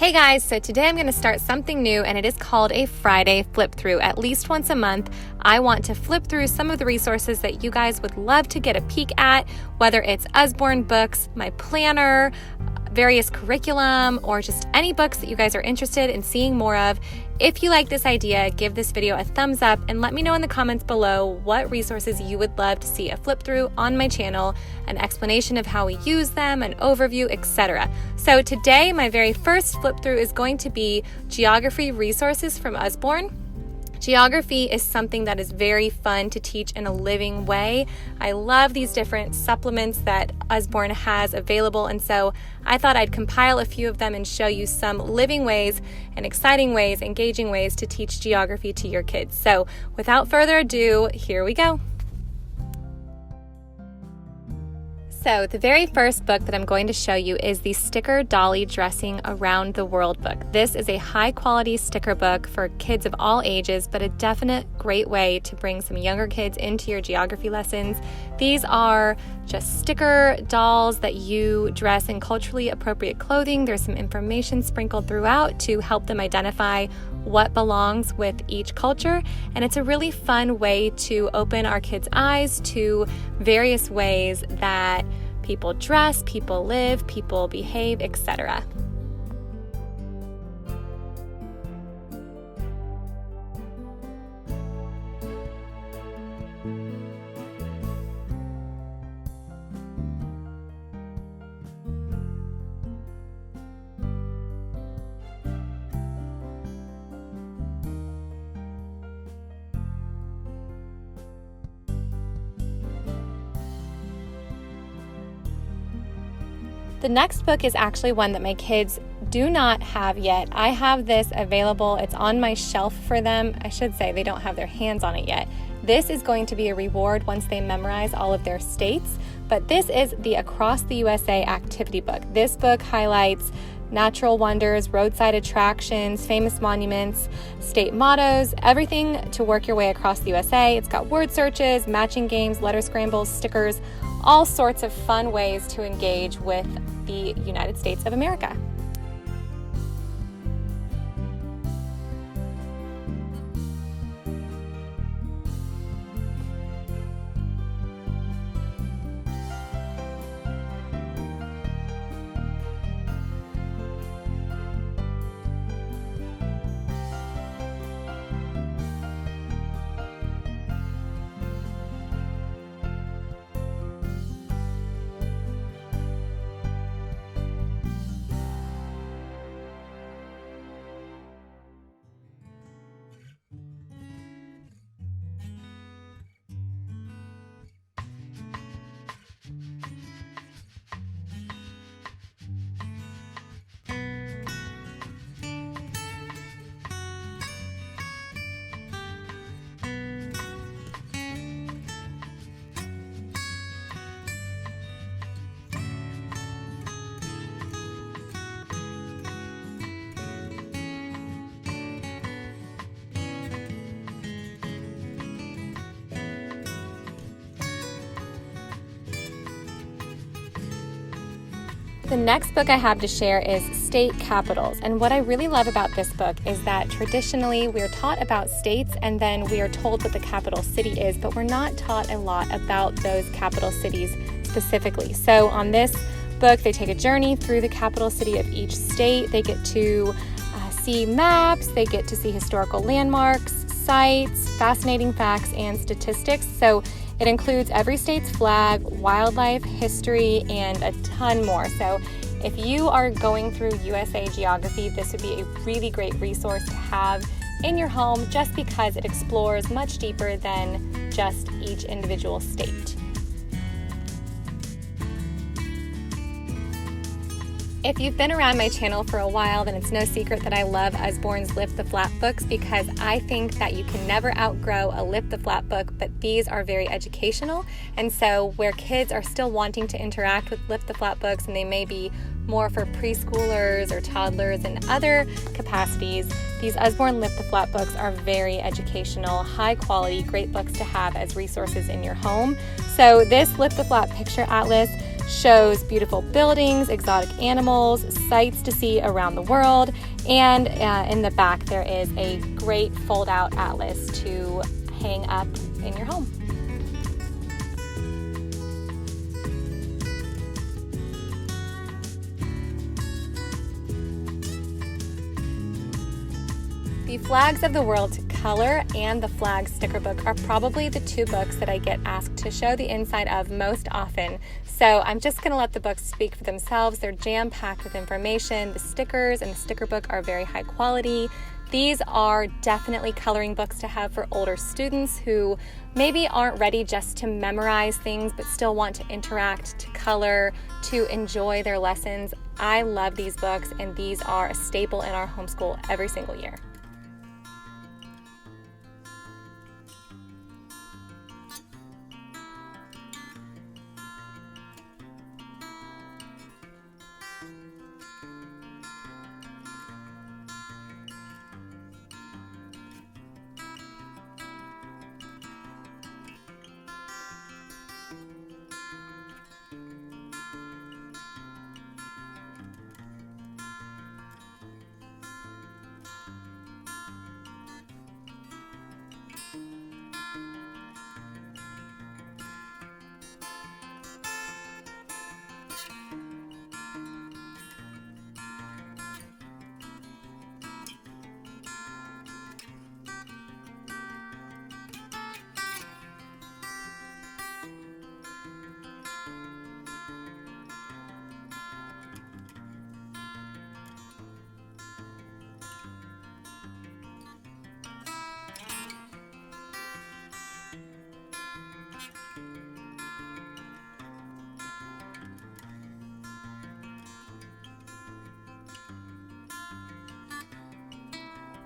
Hey guys, so today I'm going to start something new and it is called a Friday flip through. At least once a month, I want to flip through some of the resources that you guys would love to get a peek at, whether it's Usborne books, my planner, various curriculum, or just any books that you guys are interested in seeing more of. If you like this idea, give this video a thumbs up and let me know in the comments below what resources you would love to see a flip through on my channel, an explanation of how we use them, an overview, etc. So today, my very first flip through is going to be geography resources from Usborne. Geography is something that is very fun to teach in a living way. I love these different supplements that Usborne has available, and so I thought I'd compile a few of them and show you some living ways and exciting ways, engaging ways to teach geography to your kids. So without further ado, here we go. So the very first book that I'm going to show you is the Sticker Dali Dressing Around the World book. This is a high quality sticker book for kids of all ages, but a definite great way to bring some younger kids into your geography lessons. These are just sticker dolls that you dress in culturally appropriate clothing. There's some information sprinkled throughout to help them identify what belongs with each culture, and it's a really fun way to open our kids' eyes to various ways that people dress, people live, people behave, etc. The next book is actually one that my kids do not have yet. I have this available. It's on my shelf for them. I should say they don't have their hands on it yet. This is going to be a reward once they memorize all of their states, but this is the Across the USA activity book. This book highlights natural wonders, roadside attractions, famous monuments, state mottos, everything to work your way across the USA. It's got word searches, matching games, letter scrambles, stickers, all sorts of fun ways to engage with the United States of America. The next book I have to share is State Capitals, and what I really love about this book is that traditionally we're taught about states and then we are told what the capital city is, but we're not taught a lot about those capital cities specifically. So on this book, they take a journey through the capital city of each state. They get to see maps, they get to see historical landmarks, sites, fascinating facts, and statistics. So it includes every state's flag, wildlife, history, and a ton more. So if you are going through USA Geography, this would be a really great resource to have in your home just because it explores much deeper than just each individual state. If you've been around my channel for a while, then it's no secret that I love Usborne's Lift the Flap books because I think that you can never outgrow a Lift the Flap book, but these are very educational. And so where kids are still wanting to interact with Lift the Flap books and they may be more for preschoolers or toddlers and other capacities, these Usborne Lift the Flap books are very educational, high quality, great books to have as resources in your home. So this Lift the Flap picture atlas shows beautiful buildings, exotic animals, sights to see around the world, and in the back there is a great fold-out atlas to hang up in your home. The Flags of the World Color and the Flags sticker book are probably the two books that I get asked to show the inside of most often. So I'm just going to let the books speak for themselves. They're jam-packed with information. The stickers and the sticker book are very high quality. These are definitely coloring books to have for older students who maybe aren't ready just to memorize things but still want to interact, to color, to enjoy their lessons. I love these books, and these are a staple in our homeschool every single year.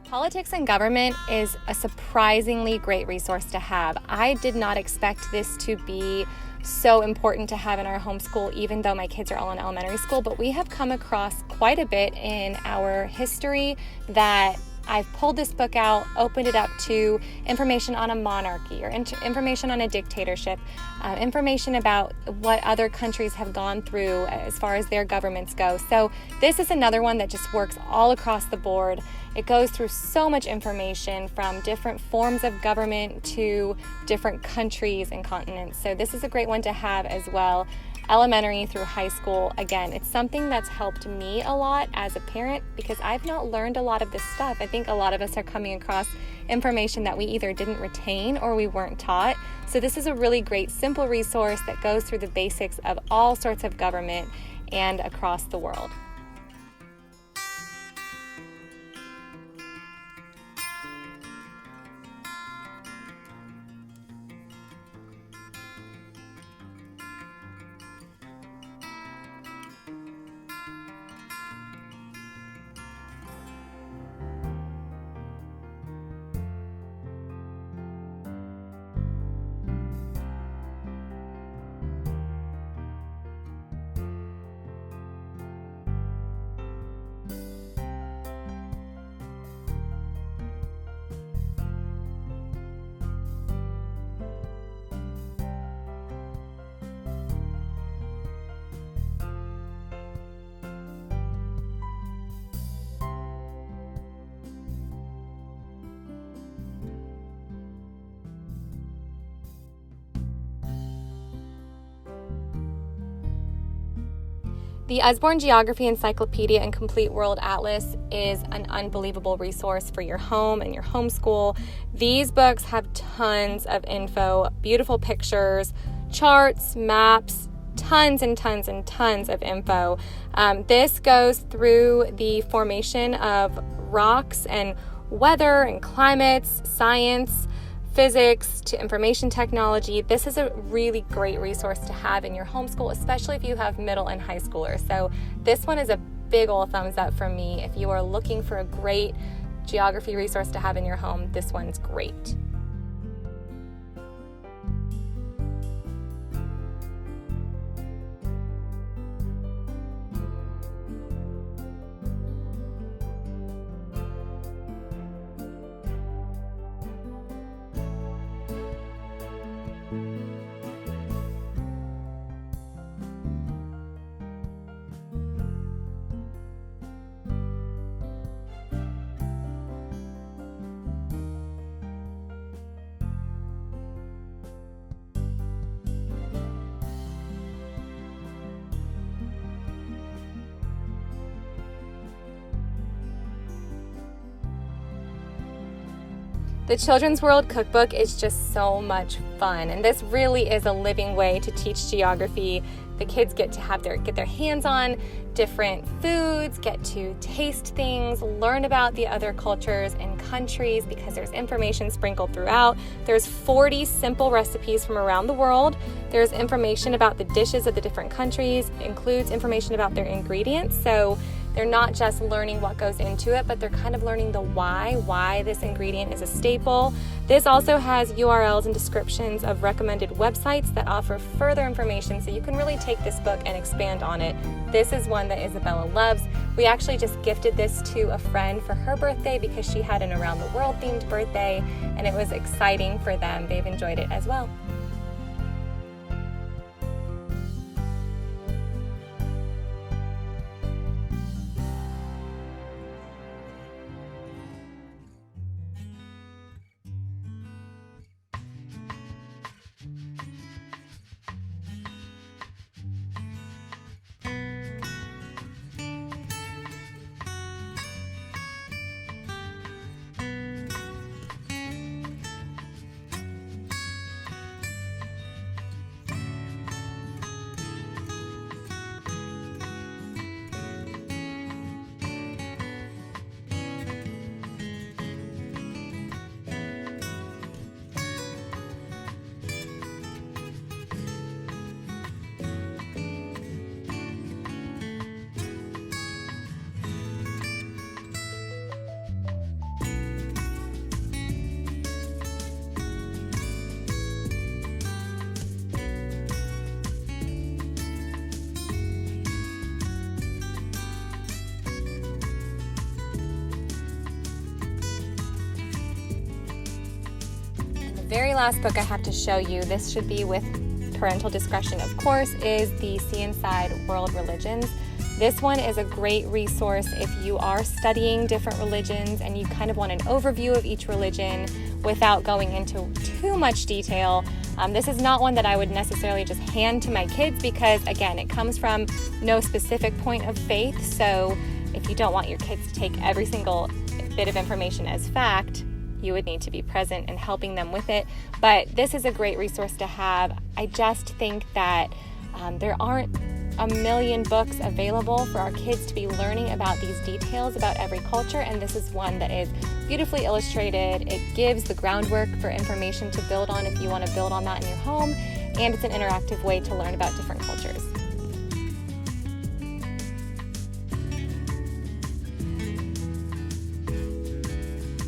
Politics and government is a surprisingly great resource to have. I did not expect this to be so important to have in our homeschool, even though my kids are all in elementary school, but we have come across quite a bit in our history that I've pulled this book out, opened it up to information on a monarchy or information on a dictatorship, information about what other countries have gone through as far as their governments go. So this is another one that just works all across the board. It goes through so much information from different forms of government to different countries and continents. So this is a great one to have as well. Elementary through high school. Again, it's something that's helped me a lot as a parent because I've not learned a lot of this stuff. I think a lot of us are coming across information that we either didn't retain or we weren't taught. So this is a really great, simple resource that goes through the basics of all sorts of government and across the world. The Usborne Geography Encyclopedia and Complete World Atlas is an unbelievable resource for your home and your homeschool. These books have tons of info, beautiful pictures, charts, maps, tons and tons and tons of info. This goes through the formation of rocks and weather and climates, science, physics to information technology. This is a really great resource to have in your homeschool, especially if you have middle and high schoolers. So this one is a big ol' thumbs up from me. If you are looking for a great geography resource to have in your home, this one's great. The Children's World Cookbook is just so much fun, and this really is a living way to teach geography. The kids get to get their hands on different foods, get to taste things, learn about the other cultures and countries because there's information sprinkled throughout. There's 40 simple recipes from around the world. There's information about the dishes of the different countries, includes information about their ingredients. So they're not just learning what goes into it, but they're kind of learning the why this ingredient is a staple. This also has URLs and descriptions of recommended websites that offer further information, so you can really take this book and expand on it. This is one that Isabella loves. We actually just gifted this to a friend for her birthday because she had an around the world themed birthday, and it was exciting for them. They've enjoyed it as well. Very last book I have to show you, this should be with parental discretion of course, is the See Inside World Religions. This one is a great resource if you are studying different religions and you kind of want an overview of each religion without going into too much detail. This is not one that I would necessarily just hand to my kids because, again, it comes from no specific point of faith. So if you don't want your kids to take every single bit of information as fact, you would need to be present and helping them with it. But this is a great resource to have. I just think that there aren't a million books available for our kids to be learning about these details about every culture, and this is one that is beautifully illustrated. It gives the groundwork for information to build on if you want to build on that in your home, and it's an interactive way to learn about different cultures.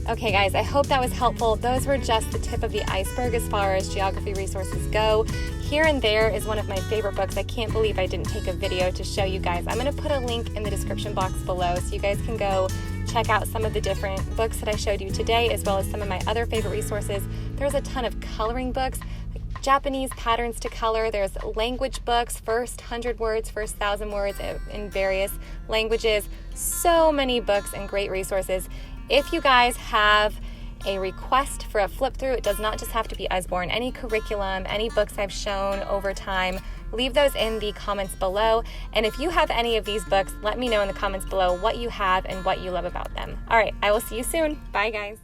Okay guys, I hope that was helpful. Those were just the tip of the iceberg as far as geography resources go. Here and There is one of my favorite books. I can't believe I didn't take a video to show you guys. I'm going to put a link in the description box below so you guys can go check out some of the different books that I showed you today, as well as some of my other favorite resources. There's a ton of coloring books, like Japanese patterns to color. There's language books, first 100 words, first 1,000 words in various languages. So many books and great resources. If you guys have a request for a flip through, it does not just have to be Usborne. Any curriculum, any books I've shown over time, leave those in the comments below. And if you have any of these books, let me know in the comments below what you have and what you love about them. All right, I will see you soon. Bye guys.